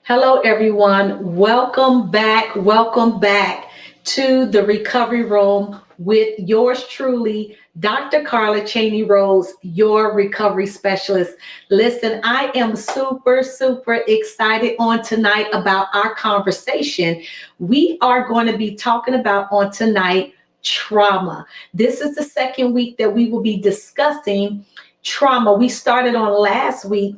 Hello, everyone. Welcome back. Welcome back to the recovery room with yours truly, Dr. Carla Chaney-Rhodes, your recovery specialist. Listen, I am super excited on tonight about our conversation. We are going to be talking about on tonight trauma. This is the second week that we will be discussing trauma. We started on last week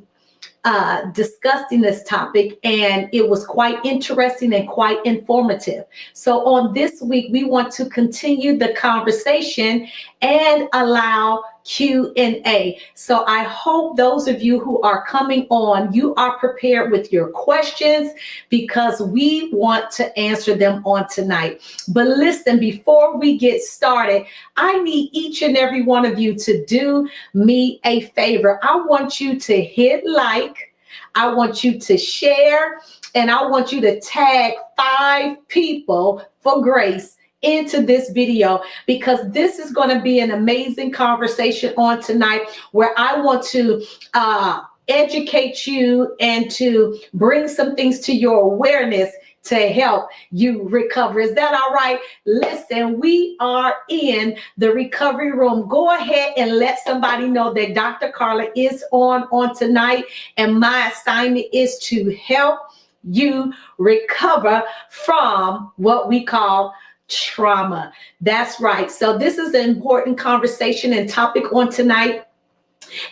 discussing this topic, and it was quite interesting and quite informative. So on this week, we want to continue the conversation and allow Q&A. So I hope those of you who are coming on, you are prepared with your questions because we want to answer them on tonight. But listen, before we get started, I need each and every one of you to do me a favor. I want you to hit like, I want you to share, and I want you to tag 5 people for grace into this video, because this is going to be an amazing conversation on tonight where I want to educate you and to bring some things to your awareness to help you recover. Is that all right? Listen, we are in the recovery room. Go ahead and let somebody know that Dr. Carla is on tonight, and my assignment is to help you recover from what we call trauma. That's right. So this is an important conversation and topic on tonight.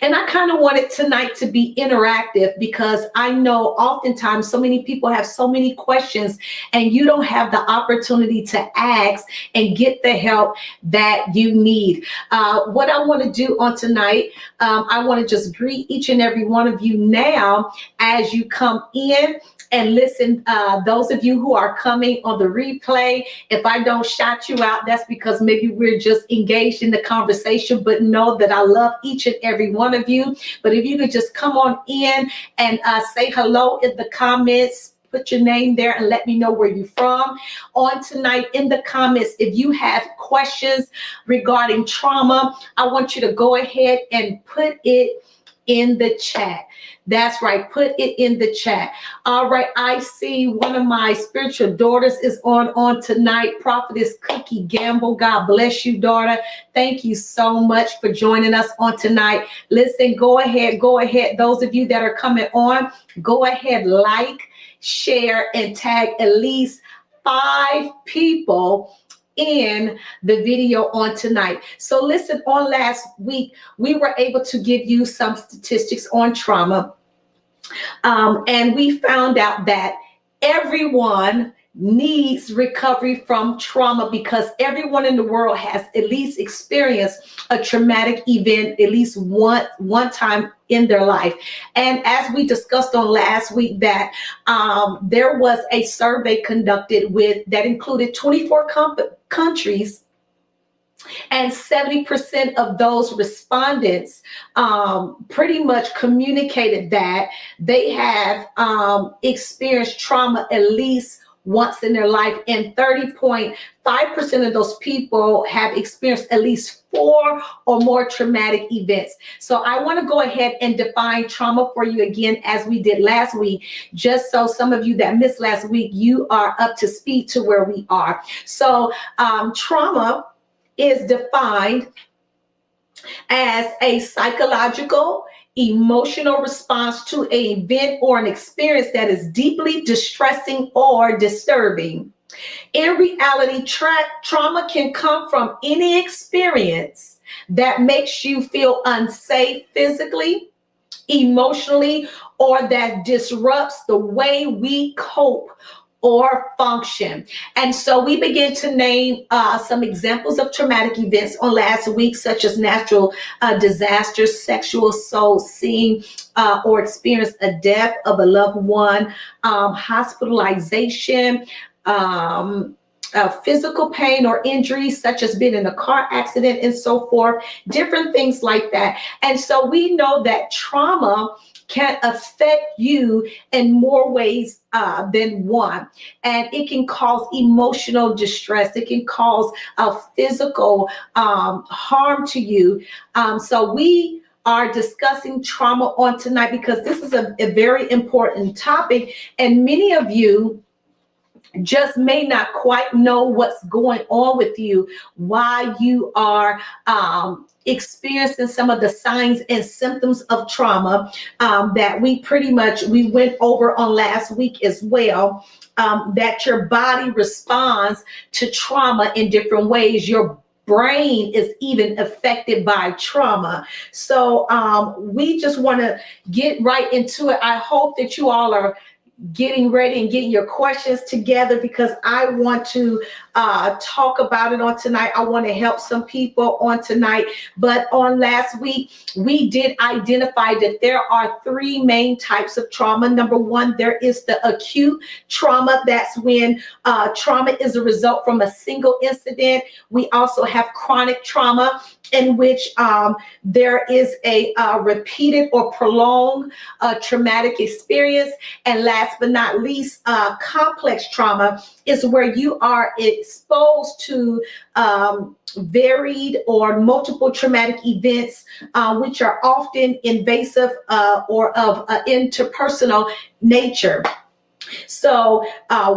And I kind of wanted tonight to be interactive because I know oftentimes so many people have so many questions and you don't have the opportunity to ask and get the help that you need. What I want to do on tonight, I want to just greet each and every one of you now as you come in. And listen, those of you who are coming on the replay, if I don't shout you out, that's because maybe we're just engaged in the conversation, but know that I love each and every one of you. But if you could just come on in and say hello in the comments, put your name there and let me know where you're from. On tonight in the comments, if you have questions regarding trauma, I want you to go ahead and put it in the chat. That's right. Put it in the chat. All right. I see one of my spiritual daughters is on tonight. Prophetess Cookie Gamble. God bless you, daughter. Thank you so much for joining us on tonight. Listen, go ahead. Those of you that are coming on, go ahead, like, share, and tag at least 5 people in the video on tonight. So listen, on last week, we were able to give you some statistics on trauma. And we found out that everyone needs recovery from trauma because everyone in the world has at least experienced a traumatic event at least one time in their life. And as we discussed on last week, that there was a survey conducted that included 24 countries, and 70% of those respondents pretty much communicated that they have experienced trauma at least once in their life, and 30.5% of those people have experienced at least 4 or more traumatic events. So I want to go ahead and define trauma for you again, as we did last week, just so some of you that missed last week, you are up to speed to where we are. So trauma is defined as a psychological, emotional response to an event or an experience that is deeply distressing or disturbing. In reality, trauma can come from any experience that makes you feel unsafe physically, emotionally, or that disrupts the way we cope or function. And so we begin to name some examples of traumatic events on last week, such as natural disasters, sexual assault, seeing or experience a death of a loved one, hospitalization, physical pain or injuries, such as being in a car accident and so forth, different things like that. And so we know that trauma can affect you in more ways than one. And it can cause emotional distress. It can cause physical harm to you. So we are discussing trauma on tonight because this is a very important topic, and many of you just may not quite know what's going on with you, why you are experiencing some of the signs and symptoms of trauma that we went over on last week as well. That your body responds to trauma in different ways. Your brain is even affected by trauma. So we just want to get right into it. I hope that you all are getting ready and getting your questions together, because I want to talk about it on tonight. I want to help some people on tonight. But on last week, we did identify that there are three main types of trauma. Number one, there is the acute trauma. That's when trauma is a result from a single incident. We also have chronic trauma, in which there is a repeated or prolonged traumatic experience. And last but not least, complex trauma is where you are exposed to varied or multiple traumatic events, which are often invasive or of interpersonal nature. So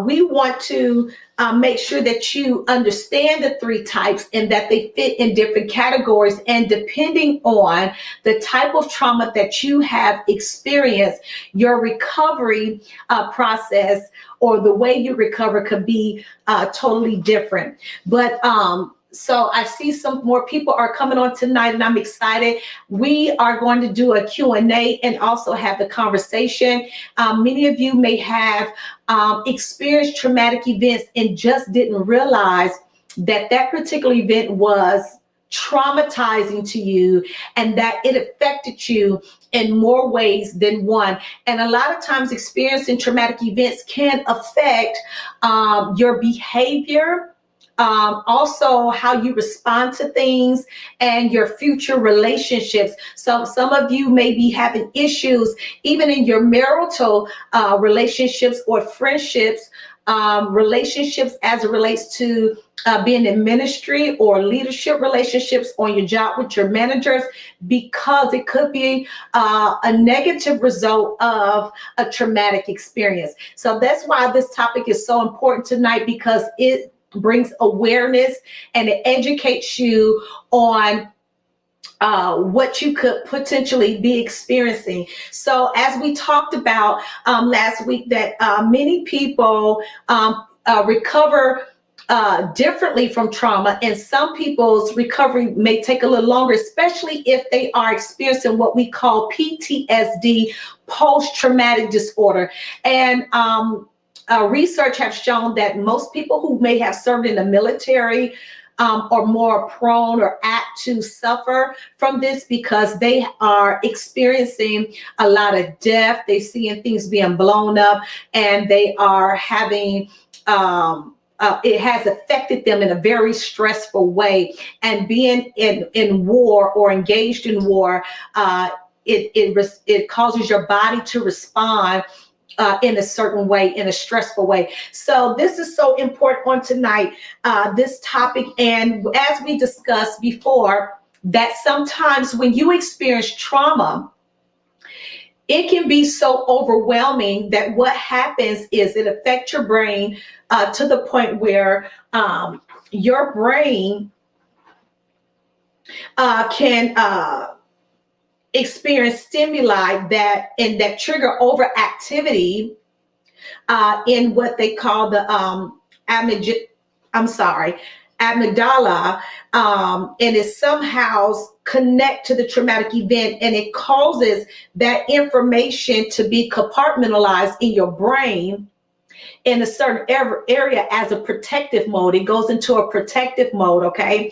we want to make sure that you understand the three types and that they fit in different categories. And depending on the type of trauma that you have experienced, your recovery process or the way you recover could be totally different. But so I see some more people are coming on tonight, and I'm excited. We are going to do a Q&A and also have the conversation. Many of you may have experienced traumatic events and just didn't realize that that particular event was traumatizing to you and that it affected you in more ways than one. And a lot of times experiencing traumatic events can affect your behavior, also how you respond to things, and your future relationships. So some of you may be having issues even in your marital relationships or friendships, relationships as it relates to being in ministry or leadership relationships on your job with your managers, because it could be a negative result of a traumatic experience. So that's why this topic is so important tonight, because it brings awareness and it educates you on what you could potentially be experiencing. So as we talked about last week, that many people recover differently from trauma, and some people's recovery may take a little longer, especially if they are experiencing what we call PTSD, post-traumatic disorder. And research has shown that most people who may have served in the military are more prone or apt to suffer from this, because they are experiencing a lot of death. They're seeing things being blown up, and they are having it has affected them in a very stressful way. And being in war or engaged in war, it causes your body to respond in a certain way, in a stressful way. So this is so important on tonight, this topic. And as we discussed before, that sometimes when you experience trauma, it can be so overwhelming that what happens is it affects your brain to the point where your brain can experience stimuli that trigger overactivity in what they call the amygdala, and it somehow connect to the traumatic event, and it causes that information to be compartmentalized in your brain in a certain area as a protective mode. It goes into a protective mode, okay?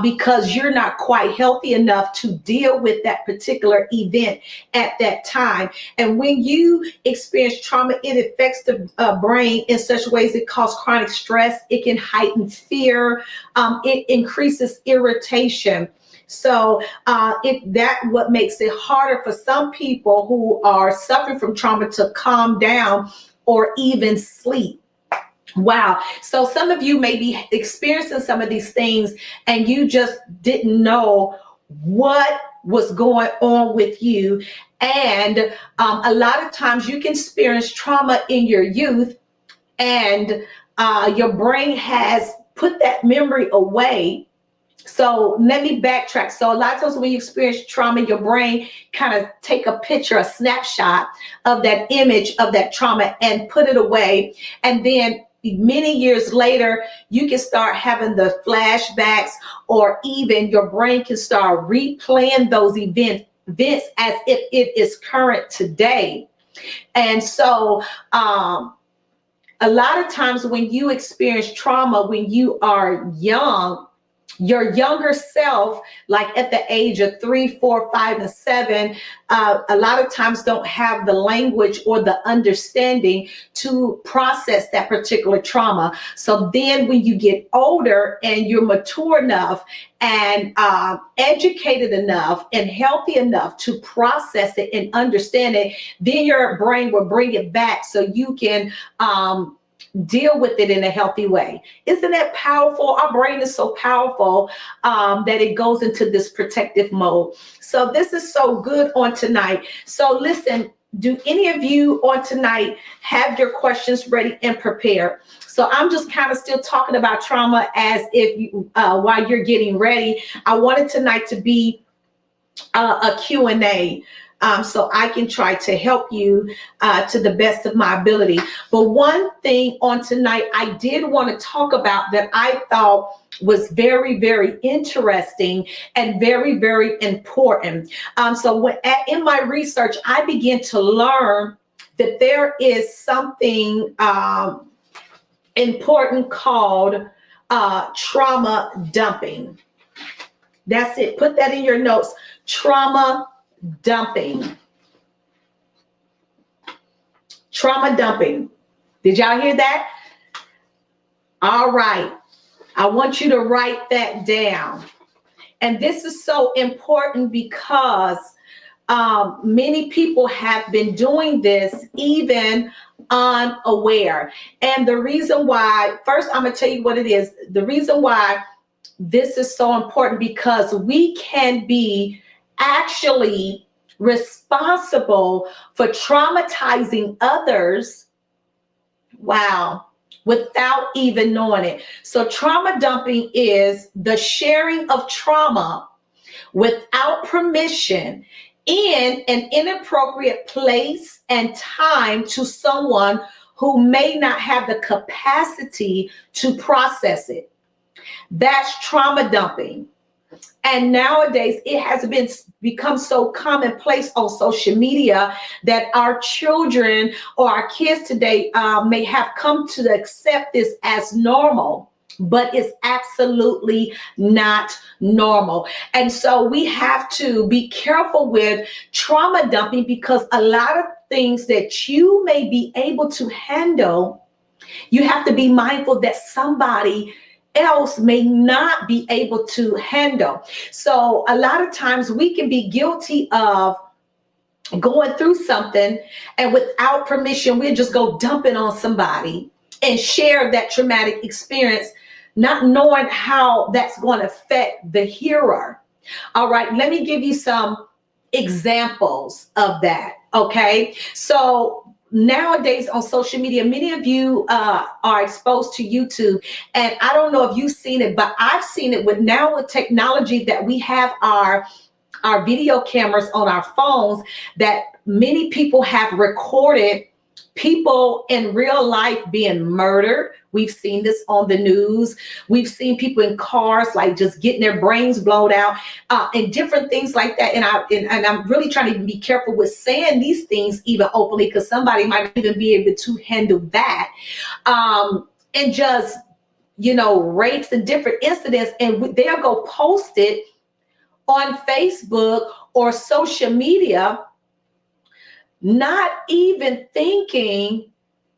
Because you're not quite healthy enough to deal with that particular event at that time. And when you experience trauma, it affects the brain in such ways it causes chronic stress. It can heighten fear. It increases irritation. So what makes it harder for some people who are suffering from trauma to calm down or even sleep. Wow. So some of you may be experiencing some of these things and you just didn't know what what's going on with you. And a lot of times you can experience trauma in your youth, and your brain has put that memory away. So let me backtrack. So a lot of times when you experience trauma, your brain kind of take a picture, a snapshot of that image of that trauma and put it away. And then many years later, you can start having the flashbacks, or even your brain can start replaying those events as if it is current today. And so a lot of times when you experience trauma when you are young, your younger self, like at the age of 3, 4, 5, and 7, a lot of times don't have the language or the understanding to process that particular trauma. So then when you get older and you're mature enough and educated enough and healthy enough to process it and understand it, then your brain will bring it back so you can deal with it in a healthy way. Isn't that powerful? Our brain is so powerful that it goes into this protective mode. So this is so good on tonight. So listen, do any of you on tonight have your questions ready and prepared? So I'm just kind of still talking about trauma as if you, while you're getting ready. I wanted tonight to be a Q&A. So I can try to help you to the best of my ability. But one thing on tonight I did want to talk about that I thought was very, very interesting and very, very important. In my research, I began to learn that there is something important called trauma dumping. That's it. Put that in your notes. Trauma dumping. Trauma dumping. Did y'all hear that? All right. I want you to write that down. And this is so important because many people have been doing this even unaware. And the reason why, first I'm going to tell you what it is. The reason why this is so important because we can be actually responsible for traumatizing others, wow, without even knowing it. So trauma dumping is the sharing of trauma without permission in an inappropriate place and time to someone who may not have the capacity to process it. That's trauma dumping. And nowadays it has become so commonplace on social media that our children or our kids today may have come to accept this as normal, but it's absolutely not normal. And so we have to be careful with trauma dumping because a lot of things that you may be able to handle, you have to be mindful that somebody else may not be able to handle. So a lot of times we can be guilty of going through something and without permission, we'll just go dumping on somebody and share that traumatic experience, not knowing how that's going to affect the hearer. All right, let me give you some examples of that. Okay, so nowadays on social media, many of you are exposed to YouTube, and I don't know if you've seen it, but I've seen it with technology that we have our video cameras on our phones, that many people have recorded people in real life being murdered. We've seen this on the news. We've seen people in cars, like just getting their brains blown out, and different things like that. And I'm really trying to be careful with saying these things even openly, because somebody might even be able to handle that. And just, rapes and different incidents, and they'll go post it on Facebook or social media, not even thinking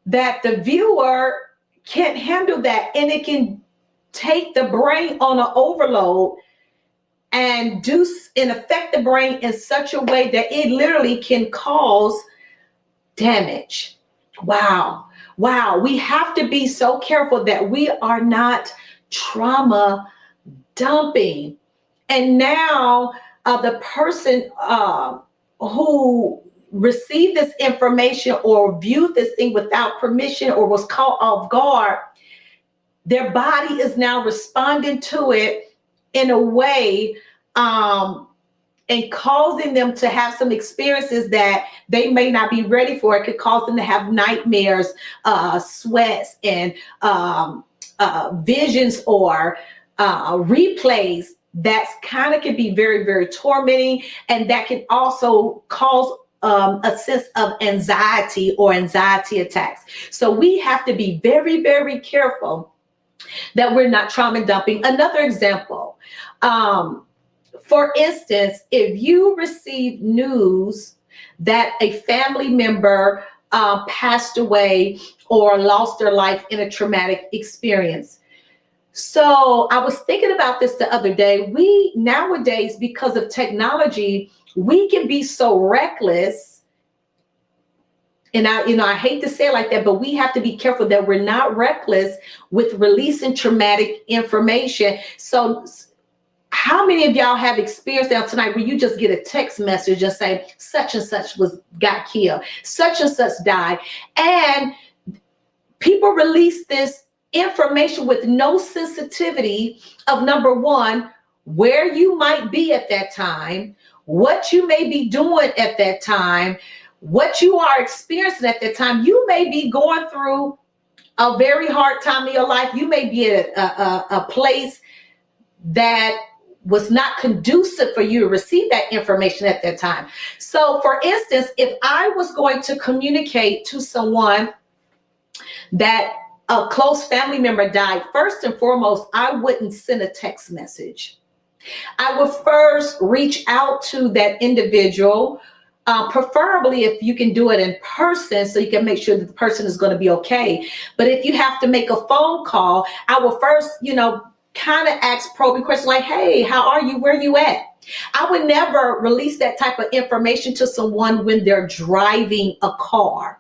that the viewer can't handle that, and it can take the brain on an overload and affect the brain in such a way that it literally can cause damage. Wow. We have to be so careful that we are not trauma dumping. And now the person who received this information or viewed this thing without permission or was caught off guard, their body is now responding to it in a way and causing them to have some experiences that they may not be ready for. It could cause them to have nightmares, sweats, and visions or replays that's kind of can be very, very tormenting. And that can also cause a sense of anxiety or anxiety attacks. So we have to be very, very careful that we're not trauma dumping. Another example, for instance, if you receive news that a family member passed away or lost their life in a traumatic experience. So I was thinking about this the other day. We nowadays, because of technology, we can be so reckless. And I hate to say it like that, but we have to be careful that we're not reckless with releasing traumatic information. So how many of y'all have experienced that tonight where you just get a text message and say such and such got killed, such and such died, and people release this information with no sensitivity of, number one, where you might be at that time, what you may be doing at that time, what you are experiencing at that time. You may be going through a very hard time in your life. You may be at a place that was not conducive for you to receive that information at that time. So for instance, if I was going to communicate to someone that a close family member died, first and foremost, I wouldn't send a text message. I would first reach out to that individual, preferably if you can do it in person so you can make sure that the person is going to be okay. But if you have to make a phone call, I will first, kind of ask probing questions like, hey, how are you? Where are you at? I would never release that type of information to someone when they're driving a car,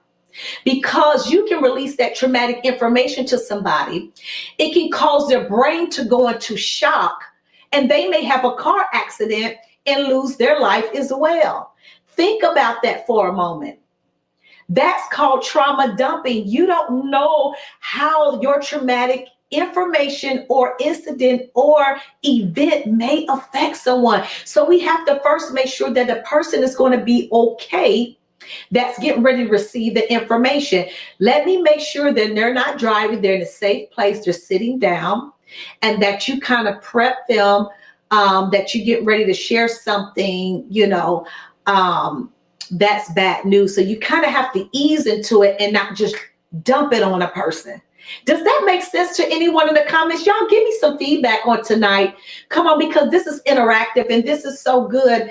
because you can release that traumatic information to somebody. It can cause their brain to go into shock, and they may have a car accident and lose their life as well. Think about that for a moment. That's called trauma dumping. You don't know how your traumatic information or incident or event may affect someone. So we have to first make sure that the person is going to be okay that's getting ready to receive the information. Let me make sure that they're not driving, they're in a safe place, they're sitting down, and that you kind of prep them, that you get ready to share something, that's bad news. So you kind of have to ease into it and not just dump it on a person. Does that make sense to anyone in the comments? Y'all give me some feedback on tonight. Come on, because this is interactive and this is so good.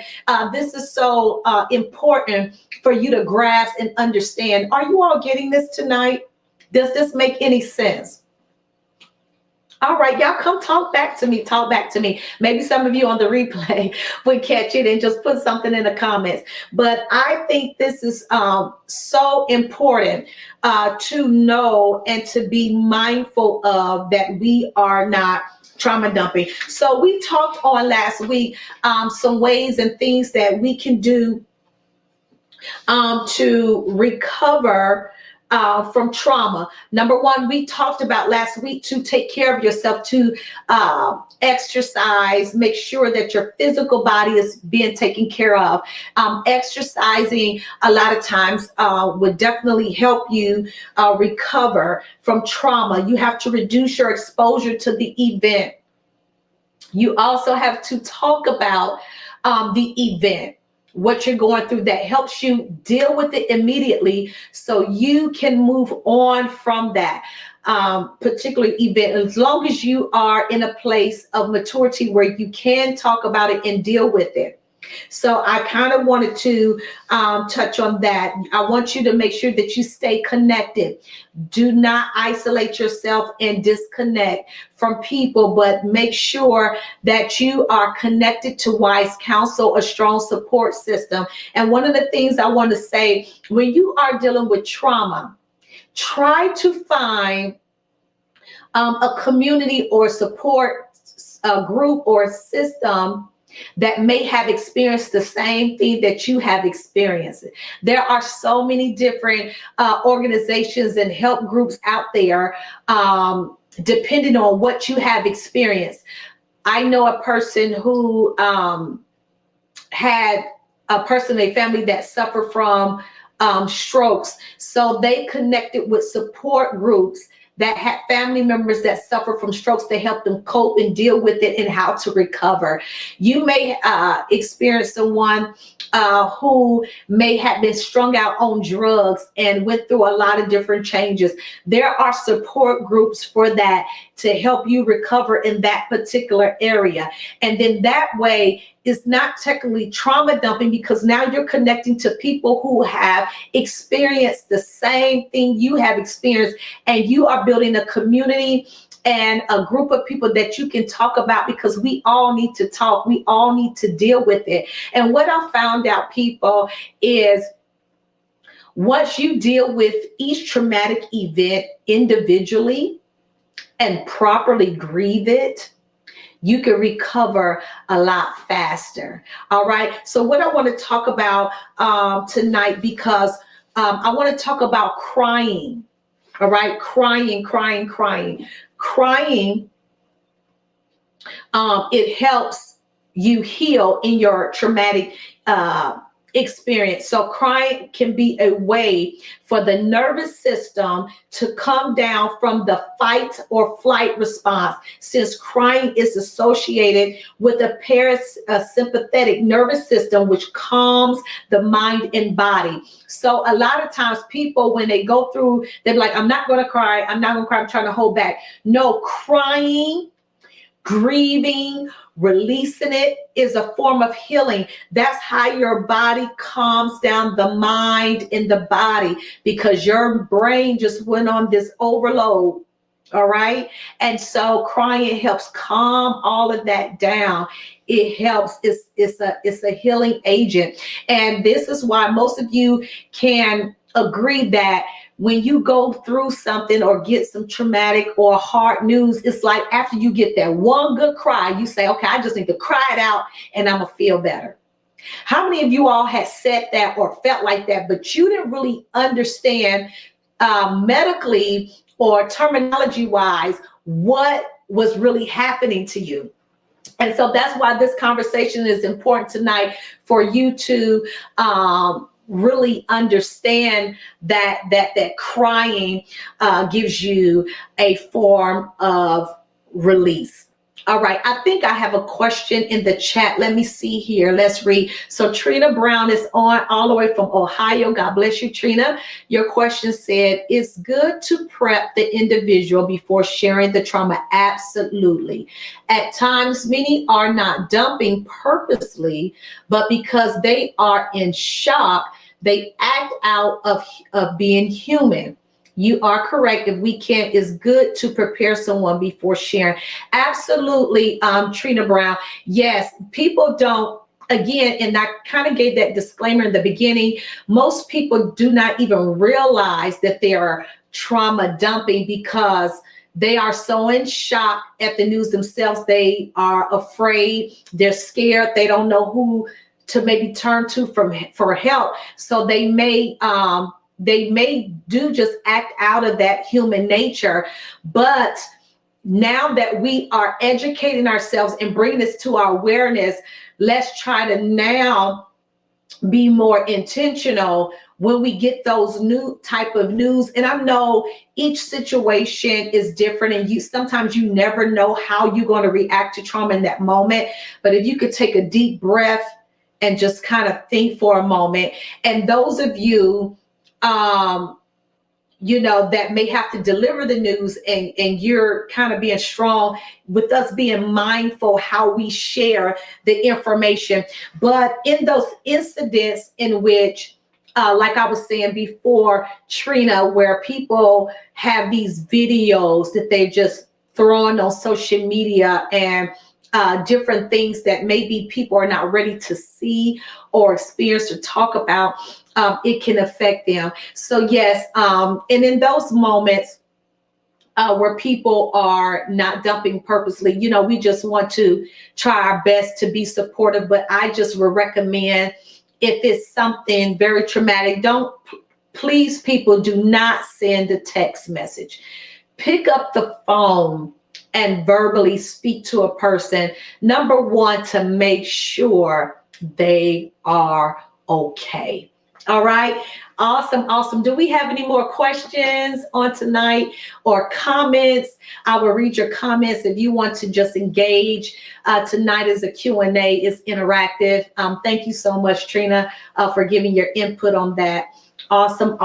This is so important for you to grasp and understand. Are you all getting this tonight? Does this make any sense? All right, y'all come talk back to me. Talk back to me. Maybe some of you on the replay would catch it and just put something in the comments. But I think this is so important to know and to be mindful of, that we are not trauma dumping. So we talked on last week some ways and things that we can do to recover from trauma. Number one, we talked about last week to take care of yourself, to exercise, make sure that your physical body is being taken care of. Exercising a lot of times would definitely help you recover from trauma. You have to reduce your exposure to the event. You also have to talk about the event, what you're going through, that helps you deal with it immediately so you can move on from that particular event, as long as you are in a place of maturity where you can talk about it and deal with it. So I kind of wanted to touch on that. I want you to make sure that you stay connected. Do not isolate yourself and disconnect from people, but make sure that you are connected to wise counsel, a strong support system. And one of the things I want to say, when you are dealing with trauma, try to find a community or support group or system that may have experienced the same thing that you have experienced. There are so many different organizations and help groups out there, depending on what you have experienced. I know a person who had a person in a family that suffered from strokes. So they connected with support groups that had family members that suffer from strokes to help them cope and deal with it and how to recover. You may experience someone who may have been strung out on drugs and went through a lot of different changes. There are support groups for that to help you recover in that particular area. And then that way, it's not technically trauma dumping, because now you're connecting to people who have experienced the same thing you have experienced, and you are building a community and a group of people that you can talk about, because we all need to talk. We all need to deal with it. And what I found out, people, is once you deal with each traumatic event individually and properly grieve it, you can recover a lot faster. All right. So what I want to talk about tonight, because I want to talk about crying. All right. Crying. It helps you heal in your traumatic experience. So crying can be a way for the nervous system to come down from the fight or flight response, since crying is associated with a parasympathetic nervous system, which calms the mind and body. So a lot of times people, when they go through, they're like, I'm not going to cry. I'm trying to hold back. No, crying, grieving, releasing it is a form of healing. That's how your body calms down the mind in the body, because your brain just went on this overload. All right. And so crying helps calm all of that down. It helps. It's a healing agent. And this is why most of you can agree that when you go through something or get some traumatic or hard news, it's like after you get that one good cry, you say, okay, I just need to cry it out and I'm going to feel better. How many of you all had said that or felt like that, but you didn't really understand medically or terminology wise what was really happening to you? And so that's why this conversation is important tonight, for you to really understand that crying gives you a form of release. All right, I think I have a question in the chat. Let me see here. Let's read. So Trina Brown is on all the way from Ohio. God bless you, Trina. Your question said, it's good to prep the individual before sharing the trauma. Absolutely. At times, many are not dumping purposely, but because they are in shock, they act out of being human. You are correct. If we can, it's good to prepare someone before sharing. Absolutely, Trina Brown. Yes, people don't, again, and I kind of gave that disclaimer in the beginning, most people do not even realize that they are trauma dumping because they are so in shock at the news themselves. They are afraid. They're scared. They don't know who to maybe turn to for help. So they may do just act out of that human nature. But now that we are educating ourselves and bringing this to our awareness, let's try to now be more intentional when we get those new type of news. And I know each situation is different, and sometimes you never know how you're going to react to trauma in that moment. But if you could take a deep breath and just kind of think for a moment. And those of you, that may have to deliver the news, and you're kind of being strong with us being mindful how we share the information. But in those incidents in which, like I was saying before, Trina, where people have these videos that they just throwing on social media and different things that maybe people are not ready to see or experience or talk about, it can affect them. So yes, and in those moments, where people are not dumping purposely. We just want to try our best to be supportive, but I just would recommend, if it's something very traumatic, please, people, do not send a text message. Pick up the phone and verbally speak to a person. Number one, to make sure they are okay. All right. Awesome. Do we have any more questions on tonight or comments? I will read your comments if you want to just engage. Tonight is a Q&A. It's interactive. Thank you so much, Trina, for giving your input on that. Awesome.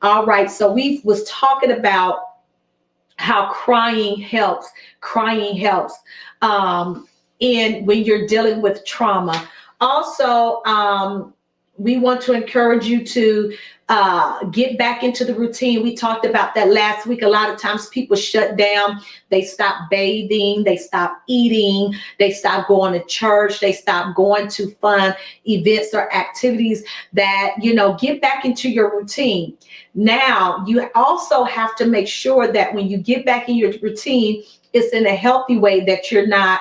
All right. So we was talking about how crying helps. In when you're dealing with trauma. Also, we want to encourage you to get back into the routine. We talked about that last week. A lot of times people shut down. They stop bathing. They stop eating. They stop going to church. They stop going to fun events or activities that, get back into your routine. Now, you also have to make sure that when you get back in your routine, it's in a healthy way, that you're not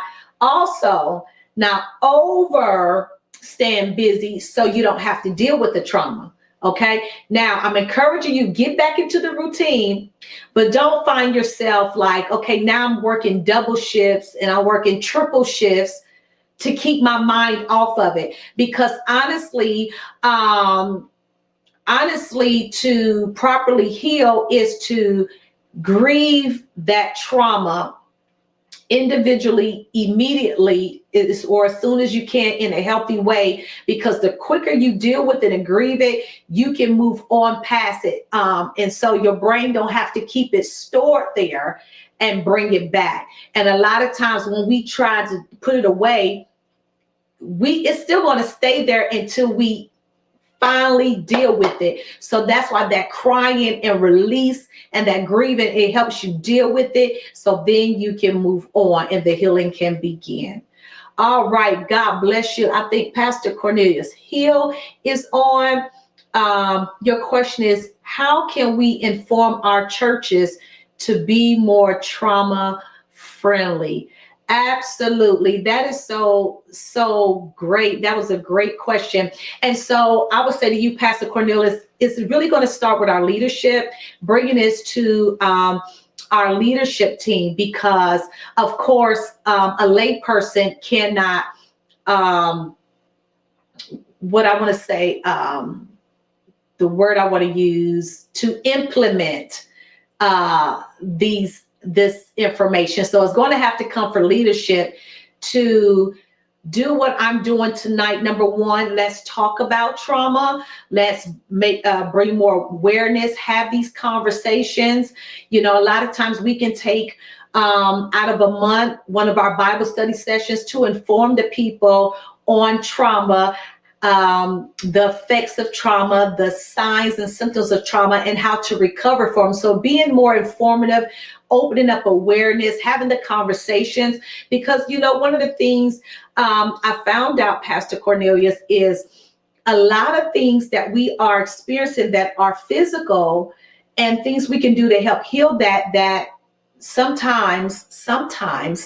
over staying busy so you don't have to deal with the trauma. Okay. Now I'm encouraging you, get back into the routine, but don't find yourself like, okay, now I'm working double shifts and I'm working triple shifts to keep my mind off of it. Because honestly, to properly heal is to grieve that trauma individually, immediately, or as soon as you can, in a healthy way, because the quicker you deal with it and grieve it, you can move on past it. And so your brain don't have to keep it stored there and bring it back. And a lot of times when we try to put it away, it's still going to stay there until we finally deal with it. So that's why that crying and release and that grieving, it helps you deal with it. So then you can move on and the healing can begin. All right. God bless you. I think Pastor Cornelius Hill is on. Your question is, how can we inform our churches to be more trauma friendly? Absolutely. That is so great. That was a great question. And so I would say to you, Pastor Cornelius, it's really going to start with our leadership, bringing this to our leadership team, because of course, a lay person cannot, what I want to say, the word I want to use to implement this information. So it's going to have to come from leadership to do what I'm doing tonight. Number one, let's talk about trauma. Let's bring more awareness, have these conversations. A lot of times we can take out of a month, one of our Bible study sessions to inform the people on trauma, the effects of trauma, the signs and symptoms of trauma, and how to recover from them. So being more informative, opening up awareness, having the conversations, because, one of the things I found out, Pastor Cornelius, is a lot of things that we are experiencing that are physical and things we can do to help heal that sometimes,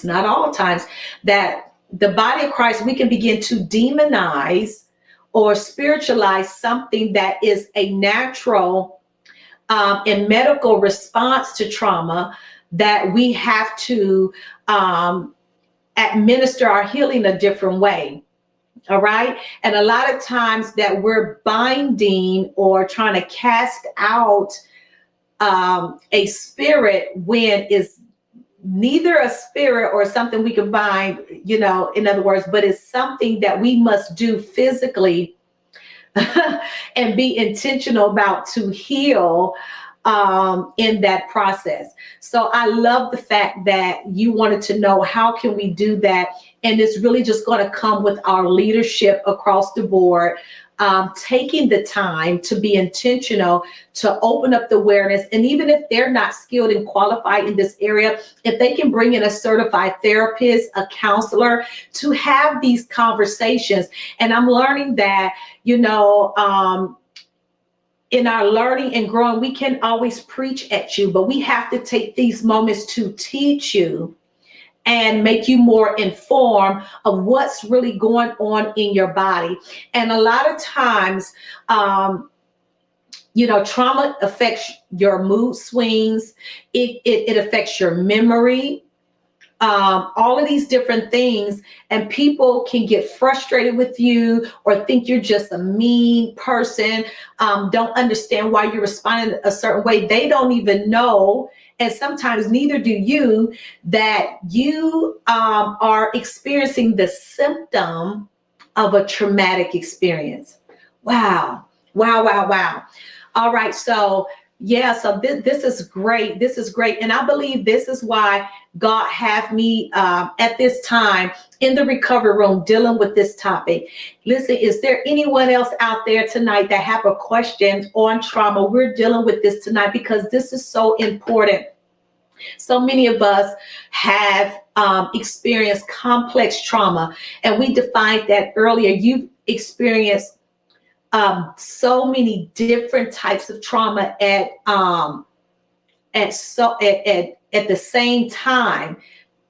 not all times, that the body of Christ, we can begin to demonize or spiritualize something that is a natural and medical response to trauma, that we have to administer our healing a different way. All right. And a lot of times that we're binding or trying to cast out a spirit when it's neither a spirit or something we can bind, in other words, but it's something that we must do physically and be intentional about to heal in that process. So I love the fact that you wanted to know, how can we do that? And it's really just going to come with our leadership across the board, taking the time to be intentional, to open up the awareness. And even if they're not skilled and qualified in this area, if they can bring in a certified therapist, a counselor, to have these conversations. And I'm learning that, in our learning and growing, we can always preach at you, but we have to take these moments to teach you and make you more informed of what's really going on in your body. And a lot of times, trauma affects your mood swings. It affects your memory. All of these different things, and people can get frustrated with you or think you're just a mean person, don't understand why you're responding a certain way. They don't even know, and sometimes neither do you, that you are experiencing the symptom of a traumatic experience. Wow. Wow, wow, wow. All right, so yeah, so this is great. This is great. And I believe this is why God have me at this time in the recovery room dealing with this topic. Listen, is there anyone else out there tonight that have a question on trauma? We're dealing with this tonight because this is so important. So many of us have experienced complex trauma, and we defined that earlier. You've experienced so many different types of trauma at the same time,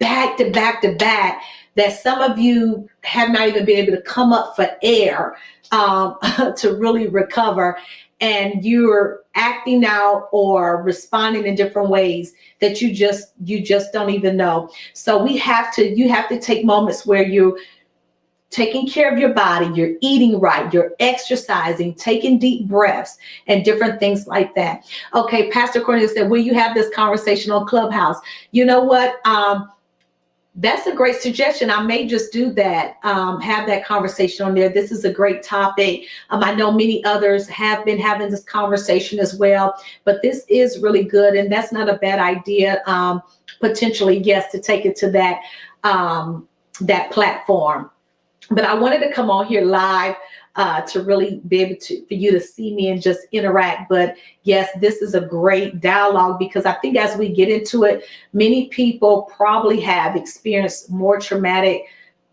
back to back to back, that some of you have not even been able to come up for air to really recover, and you're acting out or responding in different ways that you just don't even know. So you have to take moments where you taking care of your body, you're eating right, you're exercising, taking deep breaths, and different things like that. Okay, Pastor Cornelius said, will you have this conversation on Clubhouse? You know what? That's a great suggestion. I may just do that, have that conversation on there. This is a great topic. I know many others have been having this conversation as well, but this is really good, and that's not a bad idea, potentially, yes, to take it to that platform. But I wanted to come on here live to really be able for you to see me and just interact. But yes, this is a great dialogue, because I think as we get into it, many people probably have experienced more traumatic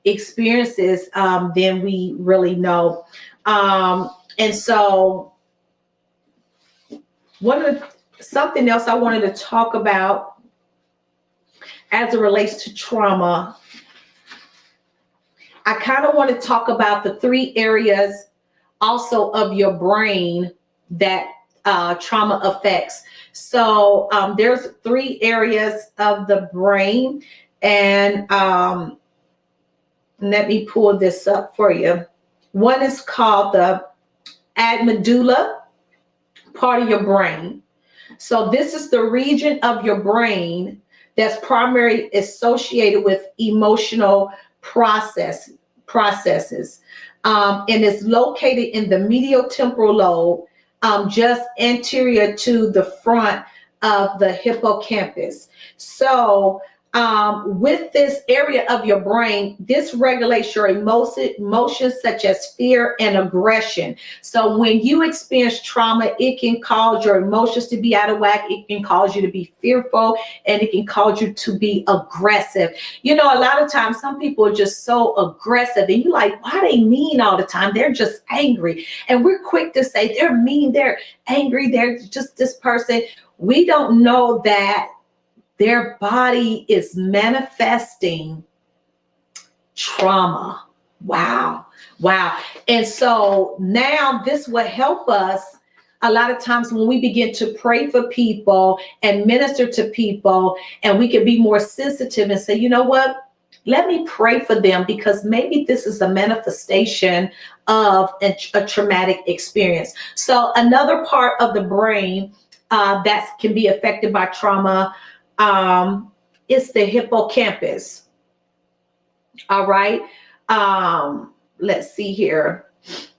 experiences than we really know. And so something else I wanted to talk about as it relates to trauma, I kind of want to talk about the 3 areas also of your brain that trauma affects. So there's 3 areas of the brain, and let me pull this up for you. One is called the amygdala part of your brain. So this is the region of your brain that's primarily associated with emotional processes, and it's located in the medial temporal lobe, just anterior to the front of the hippocampus. So with this area of your brain, this regulates your emotions such as fear and aggression. So when you experience trauma, it can cause your emotions to be out of whack. It can cause you to be fearful, and it can cause you to be aggressive. You know, a lot of times some people are just so aggressive, and you're like, why are they mean all the time? They're just angry. And we're quick to say they're mean, they're angry, they're just this person. We don't know that their body is manifesting trauma. Wow. Wow. And so now this will help us a lot of times when we begin to pray for people and minister to people, and we can be more sensitive and say, you know what? Let me pray for them, because maybe this is a manifestation of a traumatic experience. So another part of the brain that can be affected by trauma, it's the hippocampus. All right. Let's see here.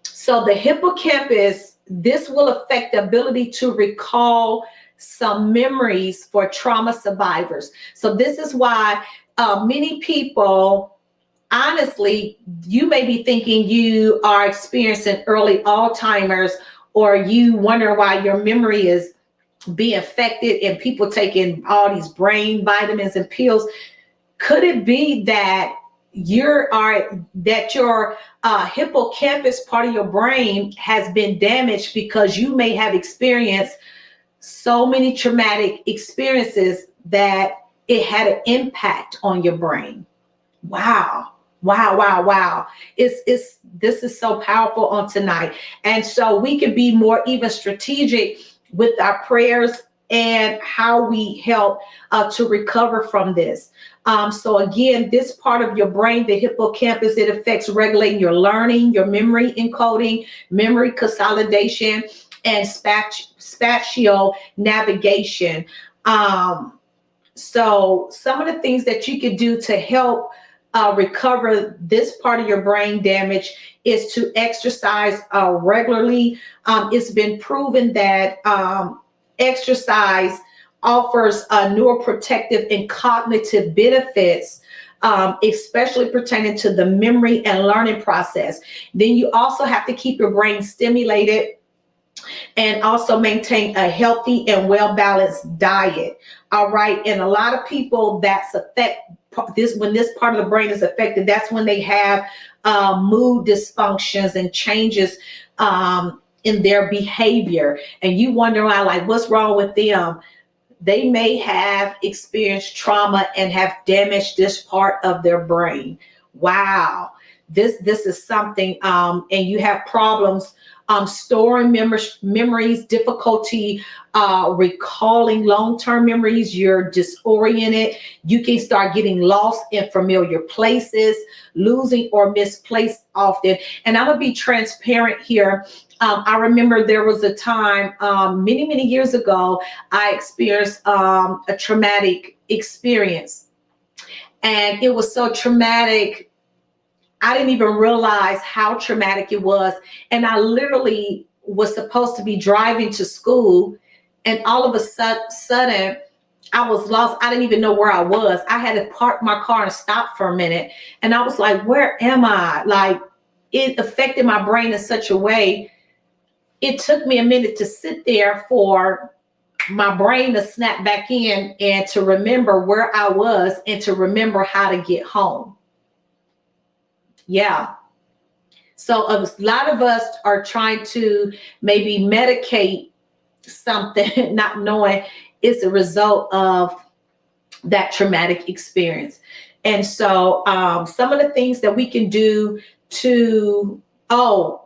So the hippocampus, this will affect the ability to recall some memories for trauma survivors. So this is why many people, honestly, you may be thinking you are experiencing early Alzheimer's, or you wonder why your memory is be affected, and people taking all these brain vitamins and pills. Could it be that your hippocampus part of your brain has been damaged because you may have experienced so many traumatic experiences that it had an impact on your brain. Wow. Wow, wow, wow. This is so powerful on tonight. And so we can be more even strategic with our prayers and how we help to recover from this. So again, this part of your brain, the hippocampus, it affects regulating your learning, your memory encoding, memory consolidation, and spatial navigation. So some of the things that you could do to help recover this part of your brain damage is to exercise regularly. It's been proven that exercise offers neuroprotective and cognitive benefits, especially pertaining to the memory and learning process. Then you also have to keep your brain stimulated and also maintain a healthy and well-balanced diet. All right. And a lot of people that's when this part of the brain is affected, that's when they have mood dysfunctions and changes in their behavior. And you wonder why, like, what's wrong with them? They may have experienced trauma and have damaged this part of their brain. Wow. This is something, and you have problems storing memories, difficulty recalling long-term memories. You're disoriented. You can start getting lost in familiar places, losing or misplaced often. And I'm gonna be transparent here. I remember there was a time many, many years ago, I experienced a traumatic experience. And it was so traumatic, I didn't even realize how traumatic it was. And I literally was supposed to be driving to school, and all of a sudden I was lost. I didn't even know where I was. I had to park my car and stop for a minute. And I was like, where am I? Like, it affected my brain in such a way. It took me a minute to sit there for my brain to snap back in and to remember where I was and to remember how to get home. Yeah. So a lot of us are trying to maybe medicate something, not knowing it's a result of that traumatic experience. And so some of the things that we can do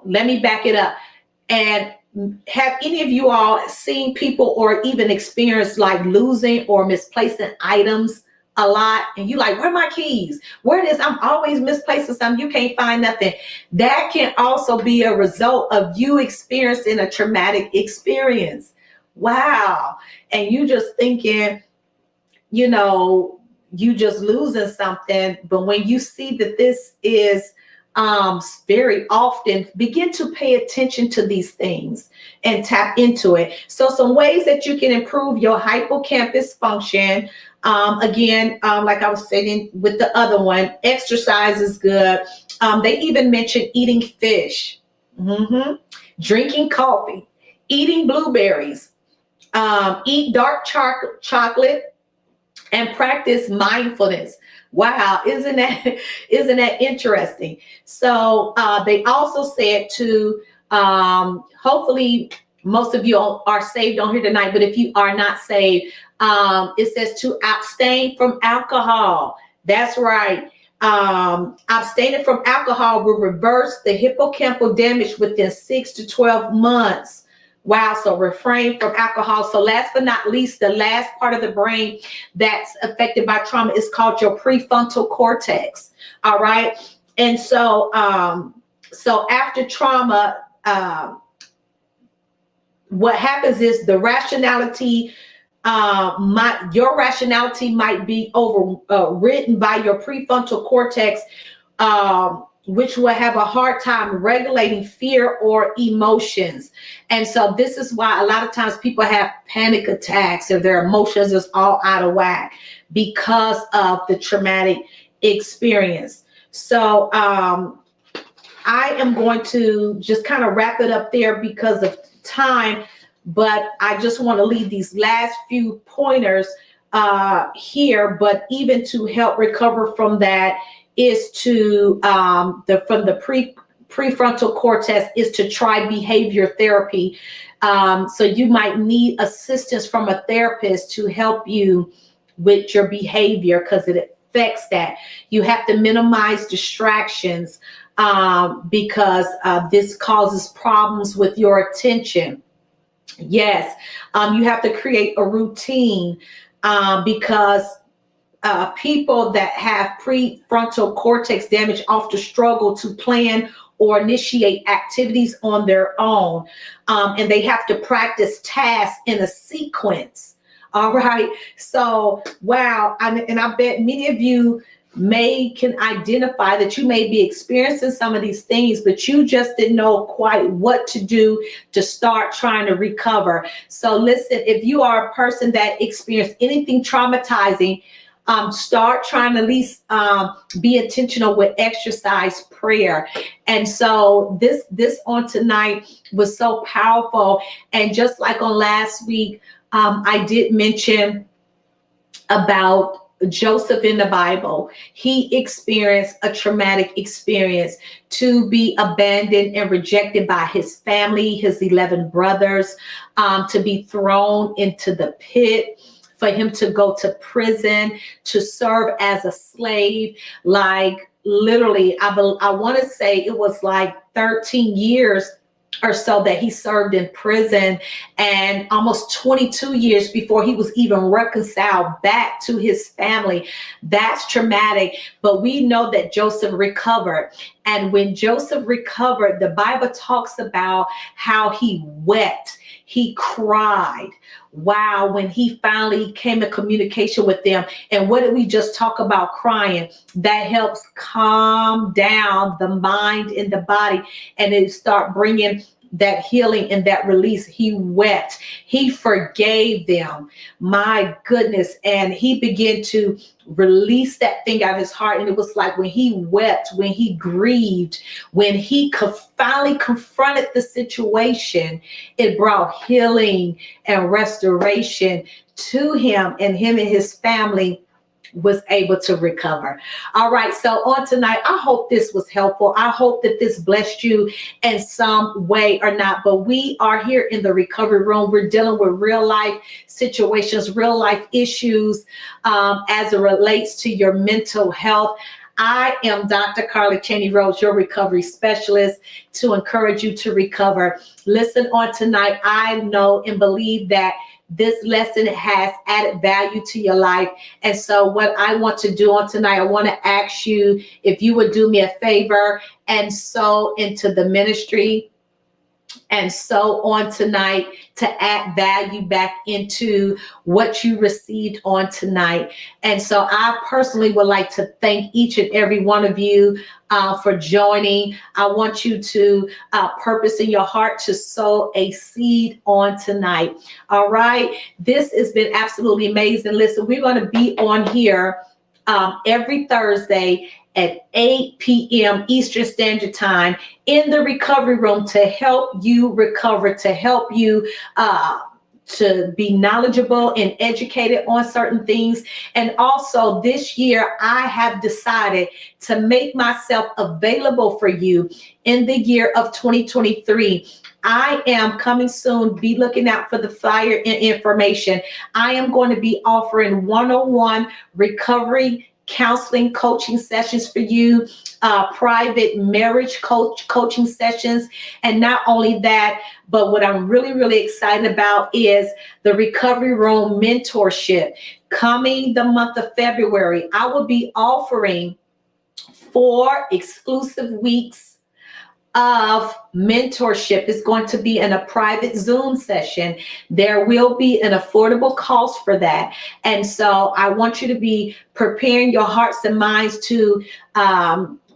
let me back it up. And have any of you all seen people or even experienced like losing or misplacing items a lot? And you like, where are my keys? Where it is? I'm always misplacing something. You can't find nothing. That can also be a result of you experiencing a traumatic experience. Wow. And you just thinking, you just losing something. But when you see that this is very often, begin to pay attention to these things and tap into it. So some ways that you can improve your hippocampus function. Again, like I was saying with the other one, exercise is good. They even mentioned eating fish, drinking coffee, eating blueberries, eat dark chocolate, and practice mindfulness. Wow, isn't that interesting? So they also said to hopefully most of you are saved on here tonight, but if you are not saved, it says to abstain from alcohol. That's right. Abstaining from alcohol will reverse the hippocampal damage within 6 to 12 months. Wow, so refrain from alcohol. So last but not least, the last part of the brain that's affected by trauma is called your prefrontal cortex. All right. And so so after trauma, what happens is the rationality, your rationality might be overridden by your prefrontal cortex, which will have a hard time regulating fear or emotions. And so this is why a lot of times people have panic attacks or their emotions is all out of whack because of the traumatic experience. So I am going to just kind of wrap it up there because of time, but I just want to leave these last few pointers here, but even to help recover from that is to from the prefrontal cortex is to try behavior therapy. So you might need assistance from a therapist to help you with your behavior because it affects that. You have to minimize distractions because this causes problems with your attention. Yes, you have to create a routine because people that have prefrontal cortex damage often struggle to plan or initiate activities on their own. And they have to practice tasks in a sequence. All right. So, wow. And I bet many of you can identify that you may be experiencing some of these things, but you just didn't know quite what to do to start trying to recover. So listen, if you are a person that experienced anything traumatizing, start trying to at least be intentional with exercise, prayer. And so this on tonight was so powerful. And just like on last week, I did mention about Joseph in the Bible. He experienced a traumatic experience to be abandoned and rejected by his family, his 11 brothers, to be thrown into the pit, for him to go to prison, to serve as a slave. Like literally, I want to say it was like 13 years or so that he served in prison, and almost 22 years before he was even reconciled back to his family. That's traumatic. But we know that Joseph recovered. And when Joseph recovered, the Bible talks about how he wept, he cried. Wow, when he finally came in communication with them. And what did we just talk about? Crying. That helps calm down the mind and the body, and it start bringing that healing and that release. He wept. He forgave them. My goodness. And he began to release that thing out of his heart. And it was like when he wept, when he grieved, when he finally confronted the situation, it brought healing and restoration to him, and his family was able to recover. All right. So on tonight, I hope this was helpful. I hope that this blessed you in some way or not. But we are here in the recovery room. We're dealing with real life situations, real life issues as it relates to your mental health. I am Dr. Carla Chaney-Rhodes, your recovery specialist, to encourage you to recover. Listen, on tonight, I know and believe that this lesson has added value to your life. And so what I want to do on tonight, I want to ask you if you would do me a favor and sow into the ministry and so on tonight to add value back into what you received on tonight. And so I personally would like to thank each and every one of you for joining. I want you to purpose in your heart to sow a seed on tonight. All right. This has been absolutely amazing. Listen, we're going to be on here every Thursday at 8 p.m. Eastern Standard Time in the recovery room to help you recover, to help you to be knowledgeable and educated on certain things. And also this year, I have decided to make myself available for you in the year of 2023. I am coming soon. Be looking out for the flyer and information. I am going to be offering one-on-one recovery counseling coaching sessions for you, private marriage coaching sessions. And not only that, but what I'm really, really excited about is the recovery room mentorship. Coming the month of February, I will be offering 4 exclusive weeks of mentorship. Is going to be in a private Zoom session. There will be an affordable cost for that. And so I want you to be preparing your hearts and minds to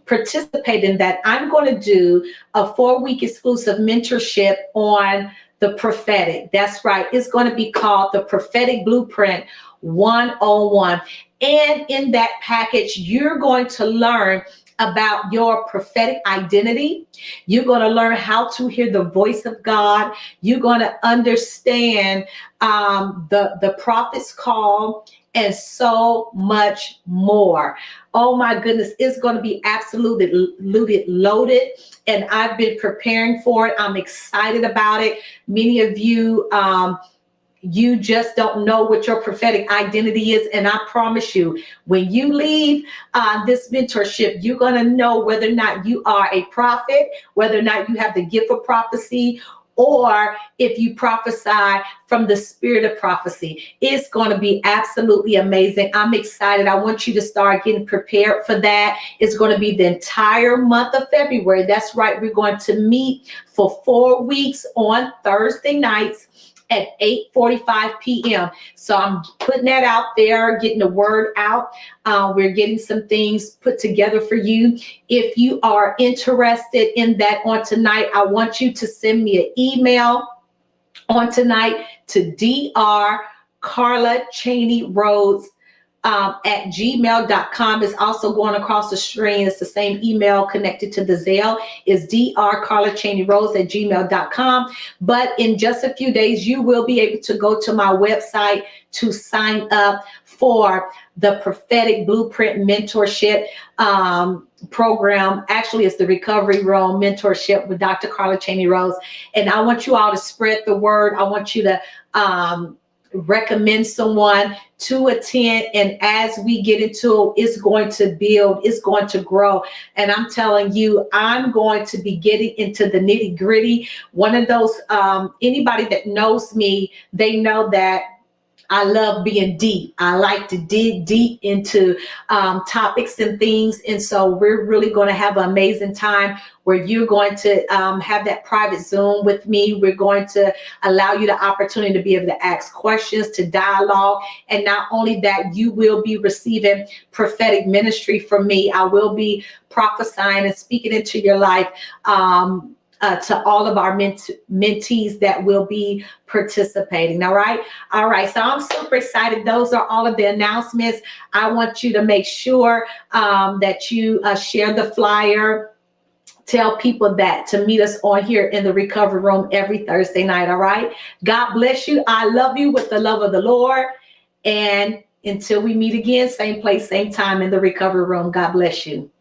participate in that. I'm going to do a 4-week exclusive mentorship on the prophetic. That's right. It's going to be called the Prophetic Blueprint 101. And in that package, you're going to learn about your prophetic identity. You're going to learn how to hear the voice of God. You're going to understand the prophet's call and so much more. Oh my goodness, it's going to be absolutely loaded, and I've been preparing for it. I'm excited about it. Many of you, you just don't know what your prophetic identity is. And I promise you, when you leave this mentorship, you're going to know whether or not you are a prophet, whether or not you have the gift of prophecy, or if you prophesy from the spirit of prophecy. It's going to be absolutely amazing. I'm excited. I want you to start getting prepared for that. It's going to be the entire month of February. That's right. We're going to meet for 4 weeks on Thursday nights at 8:45 p.m. So I'm putting that out there, getting the word out. We're getting some things put together for you. If you are interested in that on tonight, I want you to send me an email on tonight to Dr. Carla Chaney-Rhodes at gmail.com. Is also going across the screen. It's the same email connected to the Zelle. Is Dr. Carla Chaney-Rhodes at gmail.com. But in just a few days, you will be able to go to my website to sign up for the Prophetic Blueprint Mentorship program. Actually, it's the Recovery Room Mentorship with Dr. Carla Chaney-Rhodes. And I want you all to spread the word. I want you to recommend someone to attend, and as we get into it, it's going to build, it's going to grow. And I'm telling you, I'm going to be getting into the nitty-gritty. One of those, anybody that knows me, they know that I love being deep. I like to dig deep into topics and things. And so we're really going to have an amazing time where you're going to have that private Zoom with me. We're going to allow you the opportunity to be able to ask questions, to dialogue. And not only that, you will be receiving prophetic ministry from me. I will be prophesying and speaking into your life to all of our mentees that will be participating. All right. So I'm super excited. Those are all of the announcements. I want you to make sure that you share the flyer. Tell people that to meet us on here in the Recovery Room every Thursday night. All right. God bless you. I love you with the love of the Lord. And until we meet again, same place, same time in the Recovery Room. God bless you.